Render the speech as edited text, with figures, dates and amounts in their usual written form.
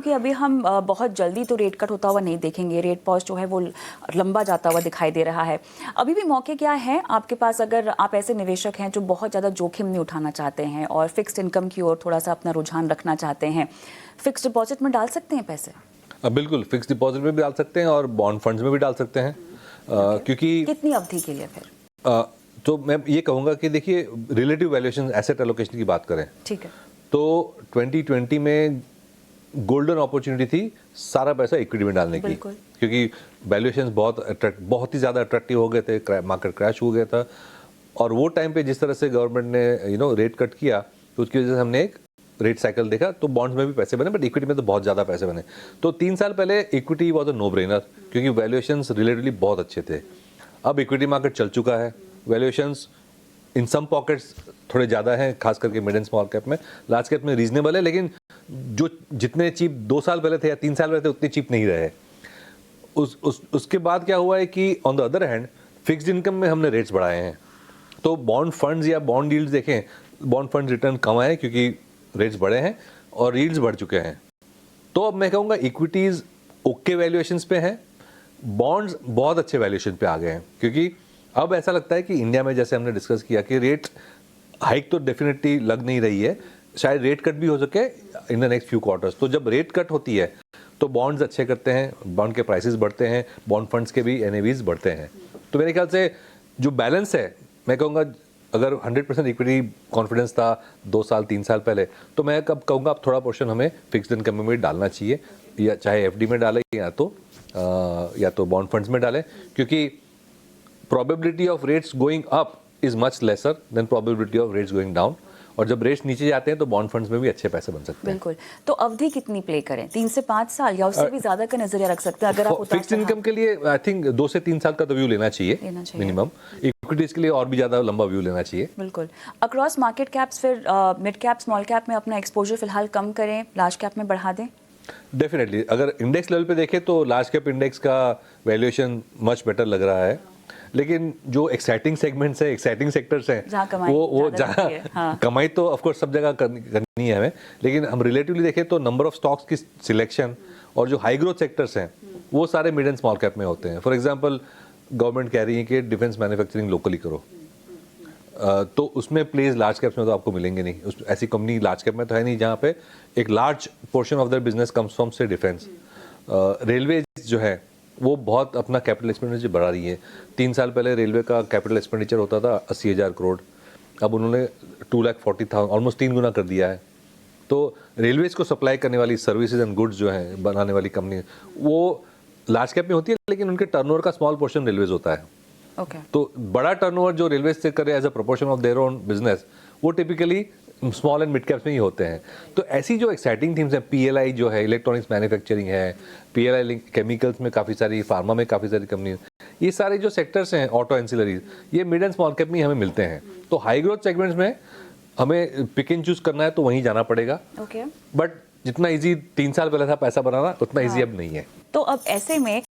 कि अभी हम बहुत जल्दी तो रेट कट होता हुआ नहीं देखेंगे, रेट पॉज जो है वो लंबा जाता हुआ दिखाई दे रहा है। अभी भी मौके क्या है आपके पास, अगर आप ऐसे निवेशक हैं जो बहुत ज़्यादा जोखिम नहीं उठाना चाहते हैं और फिक्स्ड इनकम की ओर थोड़ा सा अपना रुझान रखना चाहते हैं, फिक्स्ड डिपॉजिट में डाल सकते हैं पैसे? बिल्कुल, फिक्स्ड डिपॉजिट में भी डाल सकते हैं और बॉन्ड फंड्स में भी डाल सकते हैं। क्योंकि कितनी अवधि के लिए फिर? तो मैं ये कहूँगा कि देखिए, रिलेटिव वैल्यूएशन एसेट एलोकेशन की बात करें, ठीक है, तो 2020 में गोल्डन अपॉर्चुनिटी थी सारा पैसा इक्विटी में डालने की, क्योंकि वैल्यूएशंस बहुत ही ज़्यादा अट्रैक्टिव हो गए थे, मार्केट क्रैश हो गया था। और वो टाइम पे जिस तरह से गवर्नमेंट ने रेट कट किया, तो उसकी वजह से हमने एक रेट साइकिल देखा, तो बॉन्ड्स में भी पैसे बने, बट इक्विटी में तो बहुत ज़्यादा पैसे बने। तो 3 साल पहले equity was a no brainer, क्योंकि वैल्यूएशंस रिलेटिवली बहुत अच्छे थे। अब इक्विटी मार्केट चल चुका है, वैल्यूएशंस इन सम पॉकेट्स थोड़े ज़्यादा हैं, खास करके मिड एंड स्मॉल कैप में। लार्ज कैप में रीजनेबल है, लेकिन जो जितने चीप 2 साल पहले थे या 3 साल पहले थे, उतने चीप नहीं रहे। उसके बाद क्या हुआ है कि on the other hand fixed income में हमने रेट्स बढ़ाए हैं। तो बॉन्ड फंड्स या बॉन्ड यील्ड्स देखें, बॉन्ड फंड रिटर्न कम आए क्योंकि रेट्स बढ़े हैं और यील्ड्स बढ़ चुके हैं। तो अब मैं कहूँगा इक्विटीज़ ओके वैल्यूएशंस पे हैं, बॉन्ड्स बहुत अच्छे वैल्यूएशन पे आ गए हैं, क्योंकि अब ऐसा लगता है कि इंडिया में, जैसे हमने डिस्कस किया, कि रेट हाइक तो डेफिनेटली लग नहीं रही है, शायद रेट कट भी हो सके in the next few quarters. तो जब रेट कट होती है तो बॉन्ड्स अच्छे करते हैं, बॉन्ड के प्राइसेस बढ़ते हैं, बॉन्ड फंड्स के भी एनएवीज बढ़ते हैं। तो मेरे ख्याल से जो बैलेंस है, मैं कहूँगा अगर 100% इक्विटी कॉन्फिडेंस था 2 साल 3 साल पहले, तो मैं कब कहूँगा अब थोड़ा पोर्शन हमें फिक्स्ड इनकम में डालना चाहिए, या चाहे एफडी में डालें या तो बॉन्ड फंड्स में डालें, क्योंकि probability of rates going up is much lesser than probability of rates going down। और जब रेट्स नीचे जाते हैं तो बॉन्ड फंड्स में भी अच्छे पैसे बन सकते हैं। बिल्कुल। तो अवधि कितनी प्ले करें, 3 से 5 साल या उससे भी ज्यादा का नजरिया रख सकते हैं? अगर आप फिक्स्ड इनकम के लिए आई थिंक 2 से 3 साल का तो व्यू लेना चाहिए मिनिमम। इक्विटीज के लिए और भी ज्यादा लंबा व्यू लेना चाहिए। बिल्कुल। अक्रॉस मार्केट कैप्स फिर मिड कैप स्मॉल कैप में अपना एक्सपोजर फिलहाल कम करें, लार्ज कैप में बढ़ा दें? डेफिनेटली, अगर इंडेक्स लेवल पे देखें तो लार्ज कैप इंडेक्स का वैल्यूएशन मच बेटर लग रहा है, लेकिन जो एक्साइटिंग सेगमेंट्स हैं, एक्साइटिंग सेक्टर्स हैं, वो जहाँ कमाई तो ऑफ कोर्स सब जगह करनी है हमें, लेकिन हम रिलेटिवली देखें तो नंबर ऑफ स्टॉक्स की सिलेक्शन और जो हाई ग्रोथ सेक्टर्स हैं वो सारे मिड एंड स्मॉल कैप में होते हैं। फॉर एग्जांपल, गवर्नमेंट कह रही है कि डिफेंस मैन्युफैक्चरिंग लोकली करो, तो उसमें प्लेस लार्ज कैप्स में तो आपको मिलेंगे नहीं। ऐसी कंपनी लार्ज कैप में तो है नहीं जहाँ पे एक large portion of their business comes from से डिफेंस। रेलवे जो है वो बहुत अपना कैपिटल एक्सपेंडिचर बढ़ा रही है। 3 साल पहले रेलवे का कैपिटल एक्सपेंडिचर होता था 80,000 करोड़, अब उन्होंने 2,40,000 ऑलमोस्ट 3 गुना कर दिया है। तो रेलवेज को सप्लाई करने वाली सर्विसेज एंड गुड्स जो हैं बनाने वाली कंपनी, वो लार्ज कैप में होती है, लेकिन उनके टर्नओवर का स्मॉल पोर्शन रेलवेज होता है। तो बड़ा टर्नओवर जो रेलवे से करे as a proportion of their own business, वो typically small and mid caps में ही होते हैं। तो ऐसी जो एक्साइटिंग थीम्स हैं, पीएलआई जो है इलेक्ट्रॉनिक्स मैन्युफैक्चरिंग है, पीएलआई केमिकल्स में काफ़ी सारी, फार्मा में काफ़ी सारी कंपनी, ये सारे जो सेक्टर्स हैं ऑटो एंसिलरीज, ये मिड एंड स्मॉल कैप में हमें मिलते हैं। तो हाई ग्रोथ सेगमेंट्स में हमें पिक एंड चूज करना है तो वहीं जाना पड़ेगा। बट जितना ईजी 3 साल पहले था पैसा बनाना, उतना ईजी अब नहीं है। तो अब ऐसे में